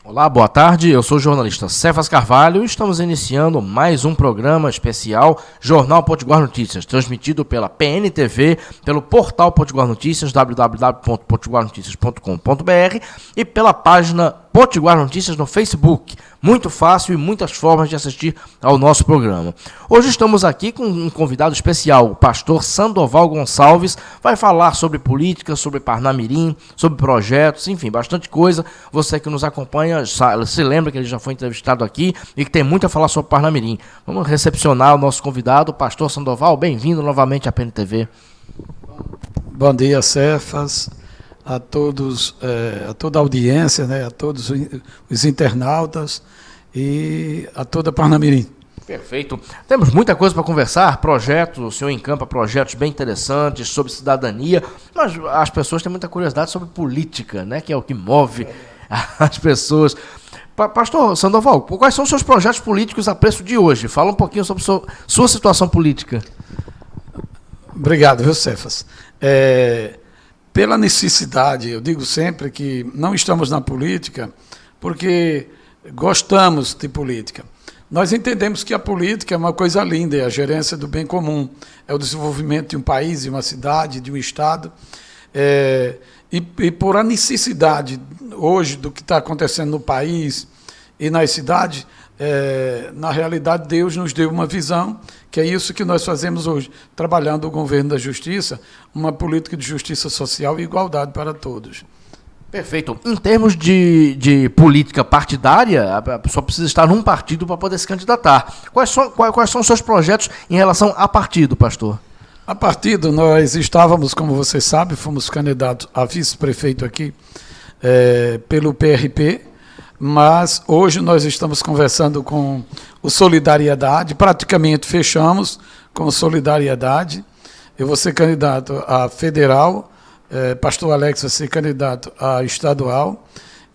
Olá, boa tarde. Eu sou o jornalista Cefas Carvalho e estamos iniciando mais um programa especial Jornal Potiguar Notícias, transmitido pela PNTV, pelo portal Potiguar Notícias, www.potiguarnoticias.com.br e pela página Potiguar Notícias no Facebook. Muito fácil e muitas formas de assistir ao nosso programa. Hoje estamos aqui com um convidado especial, o pastor Sandoval Gonçalves. Vai falar sobre política, sobre Parnamirim, sobre projetos, enfim, bastante coisa. Você que nos acompanha se lembra que ele já foi entrevistado aqui e que tem muito a falar sobre Parnamirim. Vamos recepcionar o nosso convidado, o pastor Sandoval. Bem-vindo novamente à PNTV. Bom dia, Cefas. A todos, a toda a audiência, né, a todos os internautas e a toda a Parnamirim. Perfeito. Temos muita coisa para conversar, projetos, o senhor encampa projetos bem interessantes sobre cidadania, mas as pessoas têm muita curiosidade sobre política, né, que é o que move as pessoas. Pastor Sandoval, quais são os seus projetos políticos a preço de hoje? Fala um pouquinho sobre sua situação política. Obrigado, viu, Cefas? Pela necessidade, eu digo sempre que não estamos na política porque gostamos de política. Nós entendemos que a política é uma coisa linda, é a gerência do bem comum, é o desenvolvimento de um país, de uma cidade, de um estado. E por a necessidade hoje do que está acontecendo no país e nas cidades, na realidade Deus nos deu uma visão, que é isso que nós fazemos hoje, trabalhando o governo da justiça, uma política de justiça social e igualdade para todos. Perfeito. Em termos de política partidária, a pessoa precisa estar num partido para poder se candidatar. Quais são os seus projetos em relação a partido, pastor? A partido, nós estávamos, como você sabe, fomos candidatos a vice-prefeito aqui pelo PRP, mas hoje nós estamos conversando com o Solidariedade, praticamente fechamos com o Solidariedade. Eu vou ser candidato a federal, pastor Alex vai ser candidato a estadual,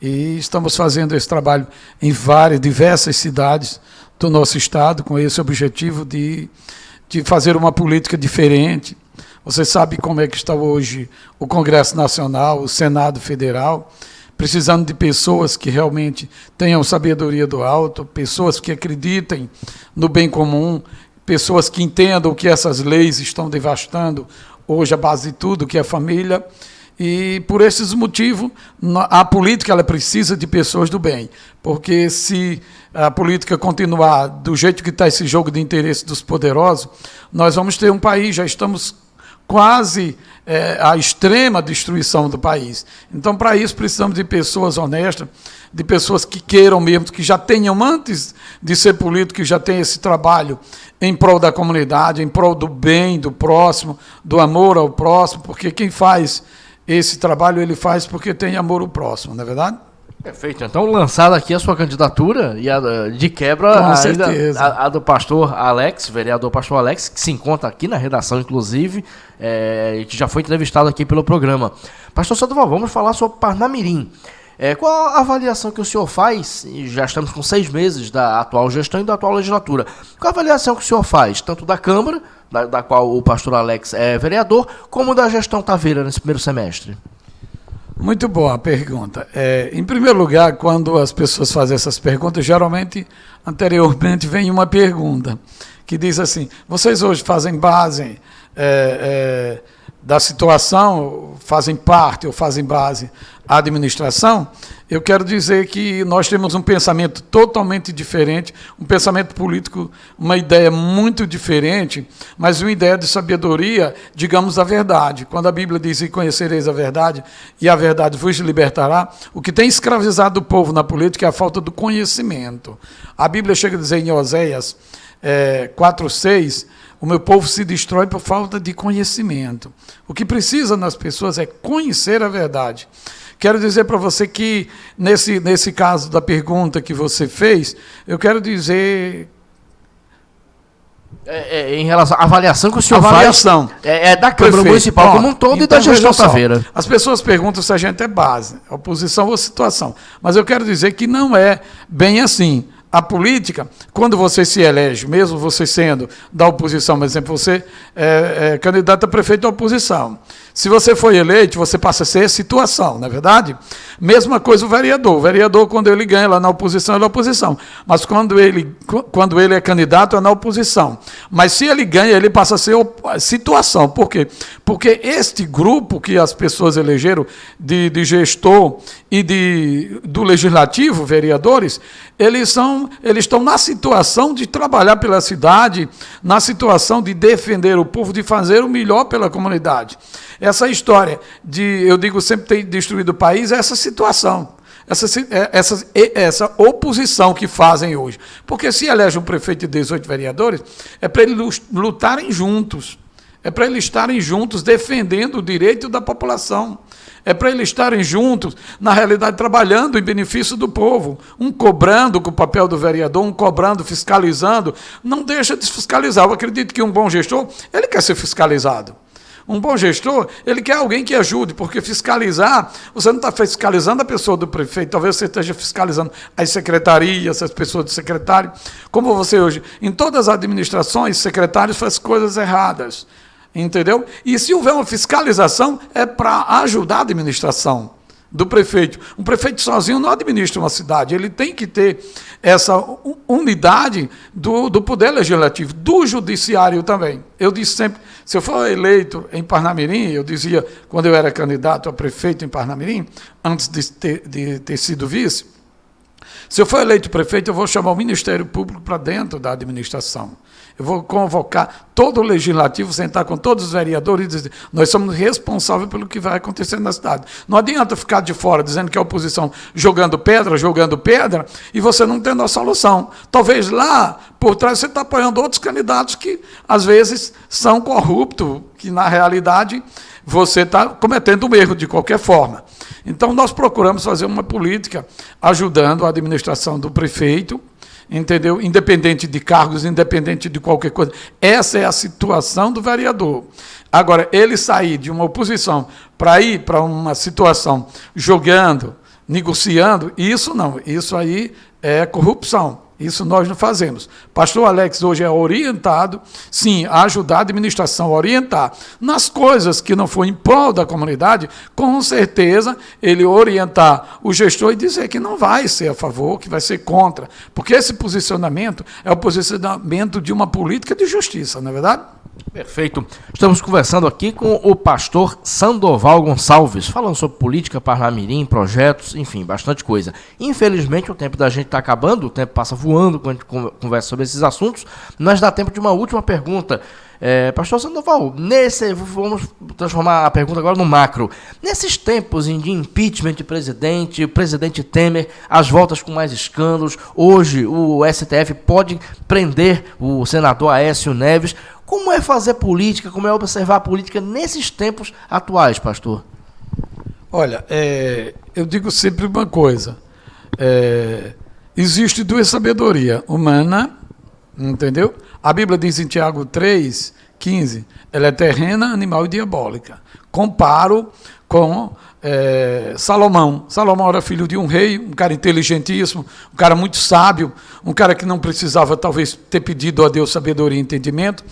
e estamos fazendo esse trabalho em diversas cidades do nosso estado, com esse objetivo de fazer uma política diferente. Você sabe como é que está hoje o Congresso Nacional, o Senado Federal, precisando de pessoas que realmente tenham sabedoria do alto, pessoas que acreditem no bem comum, pessoas que entendam que essas leis estão devastando hoje a base de tudo, que é a família. E por esses motivos, a política ela precisa de pessoas do bem, porque se a política continuar do jeito que está esse jogo de interesse dos poderosos, nós vamos ter um país, já estamos quase à extrema destruição do país. Então, para isso, precisamos de pessoas honestas, de pessoas que queiram mesmo, que já tenham, antes de ser político, que já tenham esse trabalho em prol da comunidade, em prol do bem, do próximo, do amor ao próximo, porque quem faz esse trabalho, ele faz porque tem amor ao próximo, não é verdade? Perfeito. Então, lançada aqui a sua candidatura e de quebra a do pastor Alex, vereador pastor Alex, que se encontra aqui na redação, inclusive, e que já foi entrevistado aqui pelo programa. Pastor Sandoval, vamos falar sobre Parnamirim. Qual a avaliação que o senhor faz, e já estamos com 6 meses da atual gestão e da atual legislatura, qual a avaliação que o senhor faz, tanto da Câmara, da qual o pastor Alex é vereador, como da gestão Taveira nesse primeiro semestre? Muito boa a pergunta. Em primeiro lugar, quando as pessoas fazem essas perguntas, geralmente, anteriormente, vem uma pergunta que diz assim: vocês hoje fazem base da situação, fazem parte ou fazem base à administração? Eu quero dizer que nós temos um pensamento totalmente diferente, um pensamento político, uma ideia muito diferente, mas uma ideia de sabedoria, digamos, a verdade. Quando a Bíblia diz: e conhecereis a verdade, e a verdade vos libertará, o que tem escravizado o povo na política é a falta do conhecimento. A Bíblia chega a dizer em Oséias 4:6, o meu povo se destrói por falta de conhecimento. O que precisa nas pessoas é conhecer a verdade. Quero dizer para você que, nesse caso da pergunta que você fez, eu quero dizer... em relação à avaliação que o senhor faz da Câmara Municipal como um todo, então, e da gestão Taveira. As pessoas perguntam se a gente é base, oposição ou situação. Mas eu quero dizer que não é bem assim. A política, quando você se elege, mesmo você sendo da oposição, por exemplo, você é candidato a prefeito da oposição. Se você foi eleito, você passa a ser situação, não é verdade? Mesma coisa o vereador. O vereador, quando ele ganha lá na oposição, ele é oposição. Mas quando ele é candidato, é na oposição. Mas se ele ganha, ele passa a ser situação. Por quê? Porque este grupo que as pessoas elegeram de gestor e do legislativo, vereadores, eles estão na situação de trabalhar pela cidade, na situação de defender o povo, de fazer o melhor pela comunidade. Essa história eu digo sempre ter destruído o país, é essa situação, essa oposição que fazem hoje. Porque se elege um prefeito de 18 vereadores, é para eles lutarem juntos, é para eles estarem juntos defendendo o direito da população, é para eles estarem juntos, na realidade, trabalhando em benefício do povo, um cobrando com o papel do vereador, um cobrando, fiscalizando, não deixa de fiscalizar. Eu acredito que um bom gestor, ele quer ser fiscalizado. Um bom gestor, ele quer alguém que ajude, porque fiscalizar, você não está fiscalizando a pessoa do prefeito, talvez você esteja fiscalizando as secretarias, as pessoas do secretário, como você hoje, em todas as administrações, secretários fazem coisas erradas, entendeu? E se houver uma fiscalização, é para ajudar a administração do prefeito. Um prefeito sozinho não administra uma cidade, ele tem que ter essa unidade do poder legislativo, do judiciário também. Eu disse sempre, se eu for eleito em Parnamirim, eu dizia, quando eu era candidato a prefeito em Parnamirim, antes de ter sido vice, se eu for eleito prefeito, eu vou chamar o Ministério Público para dentro da administração. Eu vou convocar todo o legislativo, sentar com todos os vereadores e dizer, nós somos responsáveis pelo que vai acontecer na cidade. Não adianta ficar de fora dizendo que a oposição jogando pedra, e você não tendo a solução. Talvez lá, por trás, você está apoiando outros candidatos que, às vezes, são corruptos, que, na realidade, você está cometendo um erro de qualquer forma. Então, nós procuramos fazer uma política ajudando a administração do prefeito, entendeu? Independente de cargos, independente de qualquer coisa. Essa é a situação do vereador. Agora, ele sair de uma oposição para ir para uma situação jogando, negociando, isso não. Isso aí é corrupção. Isso nós não fazemos. Pastor Alex hoje é orientado, sim, a ajudar a administração a orientar. Nas coisas que não for em prol da comunidade, com certeza ele orientar o gestor e dizer que não vai ser a favor, que vai ser contra. Porque esse posicionamento é o posicionamento de uma política de justiça, não é verdade? Perfeito. Estamos conversando aqui com o pastor Sandoval Gonçalves, falando sobre política, Parnamirim, projetos, enfim, bastante coisa. Infelizmente, o tempo da gente está acabando, o tempo passa voando quando a gente conversa sobre esses assuntos, mas dá tempo de uma última pergunta. Pastor Sandoval, vamos transformar a pergunta agora no macro. Nesses tempos de impeachment de presidente, o presidente Temer, as voltas com mais escândalos, hoje o STF pode prender o senador Aécio Neves. Como é fazer política, como é observar a política nesses tempos atuais, pastor? Olha, eu digo sempre uma coisa. Existe duas sabedorias, humana, entendeu? A Bíblia diz em Tiago 3,15, ela é terrena, animal e diabólica. Comparo com Salomão. Salomão era filho de um rei, um cara inteligentíssimo, um cara muito sábio, um cara que não precisava talvez ter pedido a Deus sabedoria e entendimento,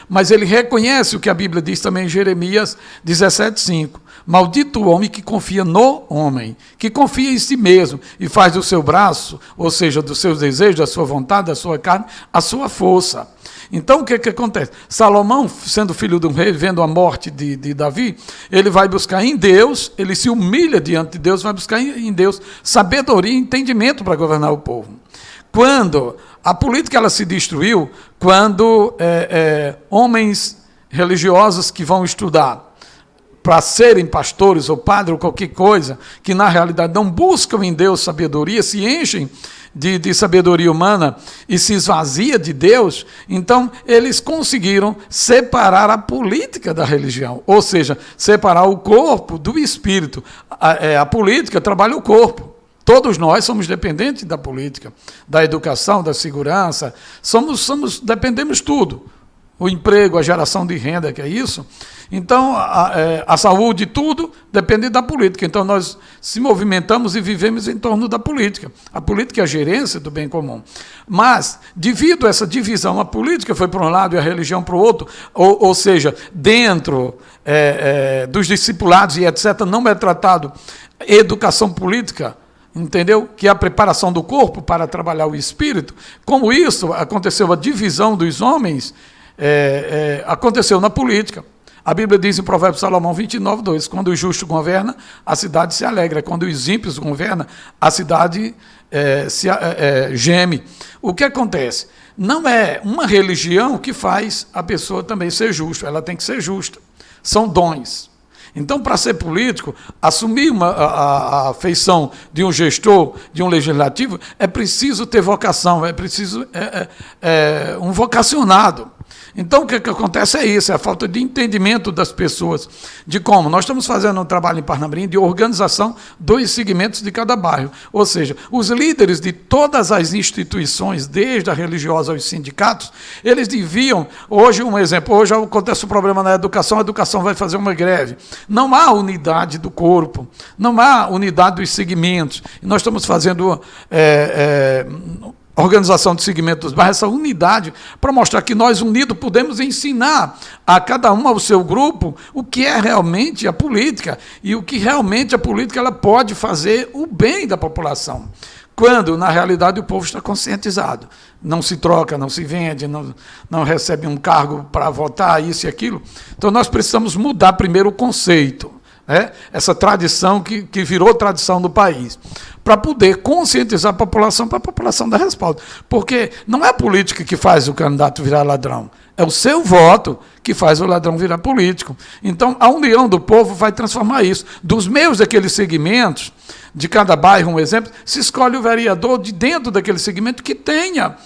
mas ele reconhece o que a Bíblia diz também em Jeremias 17,5. Maldito o homem que confia no homem, que confia em si mesmo e faz do seu braço, ou seja, dos seus desejos, da sua vontade, da sua carne, a sua força. Então, o que acontece? Salomão, sendo filho de um rei, vendo a morte de Davi, ele vai buscar em Deus, ele se humilha diante de Deus, vai buscar em Deus sabedoria e entendimento para governar o povo. Quando a política ela se destruiu, quando homens religiosos que vão estudar para serem pastores ou padre ou qualquer coisa, que na realidade não buscam em Deus sabedoria, se enchem de sabedoria humana e se esvazia de Deus, então eles conseguiram separar a política da religião, ou seja, separar o corpo do espírito. A política trabalha o corpo. Todos nós somos dependentes da política, da educação, da segurança, dependemos tudo. o emprego, a geração de renda, que é isso. Então, a saúde, tudo depende da política. Então, nós se movimentamos e vivemos em torno da política. A política é a gerência do bem comum. Mas, devido a essa divisão, a política foi para um lado e a religião para o outro, ou seja, dentro dos discipulados e etc., não é tratado educação política, entendeu? Que é a preparação do corpo para trabalhar o espírito. Como isso aconteceu a divisão dos homens, aconteceu na política. A Bíblia diz em Provérbios Salomão 29:2, quando o justo governa, a cidade se alegra. Quando os ímpios governam, a cidade geme. O que acontece? Não é uma religião que faz a pessoa também ser justa, ela tem que ser justa. São dons. Então, para ser político, assumir a feição de um gestor, de um legislativo, é preciso ter vocação, é preciso um vocacionado. Então, o que acontece é isso, é a falta de entendimento das pessoas, de como nós estamos fazendo um trabalho em Parnamirim de organização dos segmentos de cada bairro. Ou seja, os líderes de todas as instituições, desde a religiosa aos sindicatos, eles deviam, hoje, um exemplo, hoje acontece um problema na educação, a educação vai fazer uma greve. Não há unidade do corpo, não há unidade dos segmentos. E nós estamos fazendo organização de segmento dos bairros, essa unidade, para mostrar que nós, unidos, podemos ensinar a cada um, ao seu grupo, o que é realmente a política e o que realmente a política ela pode fazer o bem da população. Quando, na realidade, o povo está conscientizado. Não se troca, não se vende, não recebe um cargo para votar, isso e aquilo. Então, nós precisamos mudar primeiro o conceito, essa tradição que virou tradição no país, para poder conscientizar a população, para a população dar respaldo. Porque não é a política que faz o candidato virar ladrão, é o seu voto que faz o ladrão virar político. Então, a união do povo vai transformar isso. Dos meios daqueles segmentos, de cada bairro, um exemplo, se escolhe o vereador de dentro daquele segmento que tenha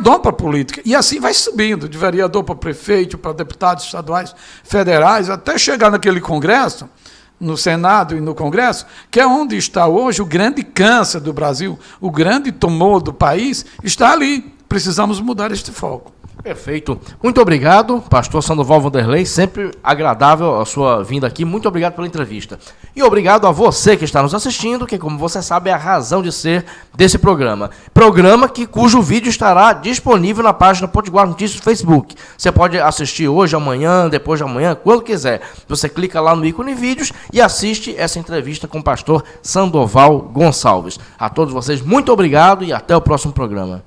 dom para a política. E assim vai subindo, de vereador para prefeito, para deputados estaduais, federais, até chegar naquele Congresso, no Senado e no Congresso, que é onde está hoje o grande câncer do Brasil, o grande tumor do país, está ali. Precisamos mudar este foco. Perfeito. Muito obrigado, pastor Sandoval Vanderlei, sempre agradável a sua vinda aqui. Muito obrigado pela entrevista. E obrigado a você que está nos assistindo, que, como você sabe, é a razão de ser desse programa. Programa cujo vídeo estará disponível na página Potiguar Notícias do Facebook. Você pode assistir hoje, amanhã, depois de amanhã, quando quiser. Você clica lá no ícone vídeos e assiste essa entrevista com o pastor Sandoval Gonçalves. A todos vocês, muito obrigado e até o próximo programa.